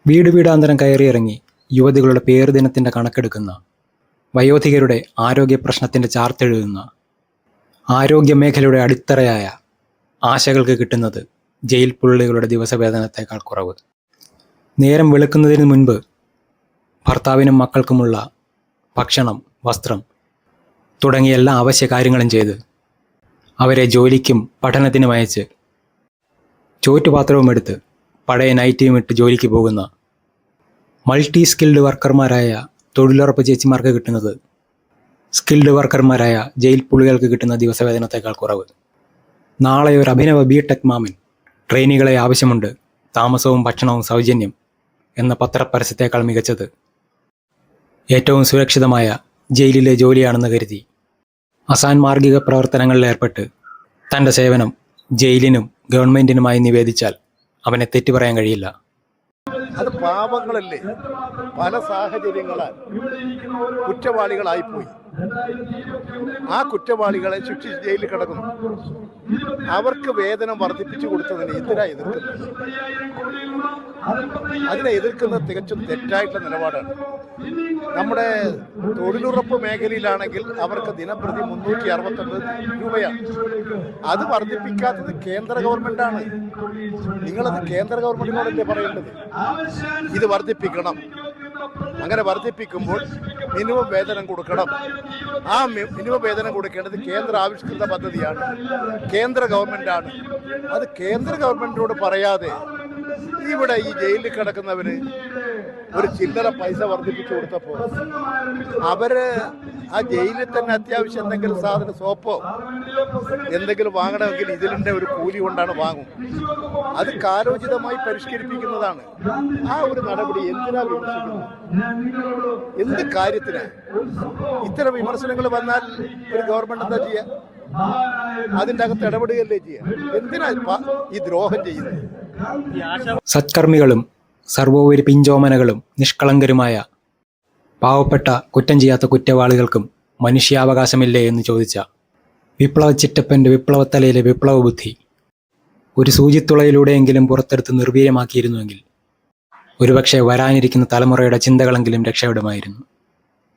വീട് വീടാന്തരം കയറിയിറങ്ങി യുവതികളുടെ പേറുദിനത്തിൻ്റെ കണക്കെടുക്കുന്ന, വയോധികരുടെ ആരോഗ്യ പ്രശ്നത്തിൻ്റെ ചാർത്തെഴുതുന്ന, ആരോഗ്യമേഖലയുടെ അടിത്തറയായ ആശകൾക്ക് കിട്ടുന്നത് ജയിൽ പുള്ളികളുടെ ദിവസവേതനത്തേക്കാൾ കുറവ്. നേരം വെളുക്കുന്നതിന് മുൻപ് ഭർത്താവിനും മക്കൾക്കുമുള്ള ഭക്ഷണം, വസ്ത്രം തുടങ്ങിയ എല്ലാ അവശ്യ കാര്യങ്ങളും ചെയ്ത് അവരെ ജോലിക്കും പഠനത്തിനും അയച്ച് ചോറ്റുപാത്രവും എടുത്ത് പഴയ നൈറ്റിയും ഇട്ട് ജോലിക്ക് പോകുന്ന മൾട്ടി സ്കിൽഡ് വർക്കർമാരായ തൊഴിലുറപ്പ് ചേച്ചിമാർക്ക് കിട്ടുന്നത് സ്കിൽഡ് വർക്കർമാരായ ജയിൽ പുള്ളികൾക്ക് കിട്ടുന്ന ദിവസവേതനത്തേക്കാൾ കുറവ്. നാളെ ഒരു അഭിനവ ബിടെക് മാമൻ ട്രെയിനികളെ ആവശ്യമുണ്ട്, താമസവും ഭക്ഷണവും സൗജന്യം എന്ന പത്രപരസ്യത്തേക്കാൾ മികച്ചത് ഏറ്റവും സുരക്ഷിതമായ ജയിലിലെ ജോലിയാണെന്ന് കരുതി അസാൻമാർഗിക പ്രവർത്തനങ്ങളിൽ ഏർപ്പെട്ട് തൻ്റെ സേവനം ജയിലിനും ഗവൺമെൻറ്റിനുമായി നിവേദിച്ചാൽ അവനെ തെറ്റു പറയാൻ കഴിയില്ല. അത് പാപങ്ങളല്ലേ, പല സാഹചര്യങ്ങളാൽ കുറ്റവാളികളായിപ്പോയി. ആ കുറ്റവാളികളെ ശിക്ഷിച്ച് ജയിലിൽ കിടക്കുന്നു. അവർക്ക് വേതനം വർദ്ധിപ്പിച്ചു കൊടുത്തതിന് എന്തിനാ എതിർക്കുന്നത്? അതിനെ എതിർക്കുന്നത് തികച്ചും തെറ്റായിട്ടുള്ള നിലപാടാണ്. നമ്മുടെ തൊഴിലുറപ്പ് മേഖലയിലാണെങ്കിൽ അവർക്ക് ദിനപ്രതി 369 രൂപയാണ്. അത് വർദ്ധിപ്പിക്കാത്തത് കേന്ദ്ര ഗവൺമെന്റാണ്. നിങ്ങളത് കേന്ദ്ര ഗവൺമെന്റിനോടല്ലേ പറയേണ്ടത്? ഇത് വർദ്ധിപ്പിക്കണം. അങ്ങനെ വർദ്ധിപ്പിക്കുമ്പോൾ മിനിമം വേതനം കൊടുക്കണം. ആ മിനിമം വേതനം കൊടുക്കേണ്ടത് കേന്ദ്ര ആവിഷ്കൃത പദ്ധതിയാണ്, കേന്ദ്ര ഗവൺമെന്റാണ്. അത് കേന്ദ്ര ഗവൺമെന്റിനോട് പറയാതെ ഇവിടെ ഈ ജയിലിൽ കിടക്കുന്നവര് ഒരു ചില്ലറ പൈസ വർദ്ധിപ്പിച്ചു കൊടുത്തപ്പോൾ അവര് ആ ജയിലിൽ തന്നെ അത്യാവശ്യം എന്തെങ്കിലും സാധനം, സോപ്പോ എന്തെങ്കിലും വാങ്ങണമെങ്കിൽ ഇതിലിൻ്റെ ഒരു കൂലി കൊണ്ടാണ് വാങ്ങും. അത് കാലോചിതമായി പരിഷ്കരിപ്പിക്കുന്നതാണ്. ആ ഒരു നടപടി എന്തിനാ വിമർശിക്കുന്നത്? എന്ത് കാര്യത്തിന്? ഇത്തരം വിമർശനങ്ങൾ വന്നാൽ ഒരു ഗവൺമെന്റ് എന്താ ചെയ്യുക? അതിൻ്റെ അകത്ത് ഇടപെടുകയല്ലേ ചെയ്യുക? എന്തിനാ ഈ ദ്രോഹം ചെയ്യുന്നത്? സത്കർമ്മികളും സർവോപരി പിഞ്ചോമനകളും നിഷ്കളങ്കരുമായ പാവപ്പെട്ട കുറ്റം ചെയ്യാത്ത കുറ്റവാളികൾക്കും മനുഷ്യാവകാശമില്ലേ എന്ന് ചോദിച്ച വിപ്ലവ ചിറ്റപ്പൻ്റെ വിപ്ലവത്തലയിലെ വിപ്ലവ ബുദ്ധി ഒരു സൂചിത്തുളയിലൂടെയെങ്കിലും പുറത്തെടുത്ത് നിർവീര്യമാക്കിയിരുന്നുവെങ്കിൽ ഒരുപക്ഷെ വരാനിരിക്കുന്ന തലമുറയുടെ ചിന്തകളെങ്കിലും രക്ഷപ്പെടുമായിരുന്നു.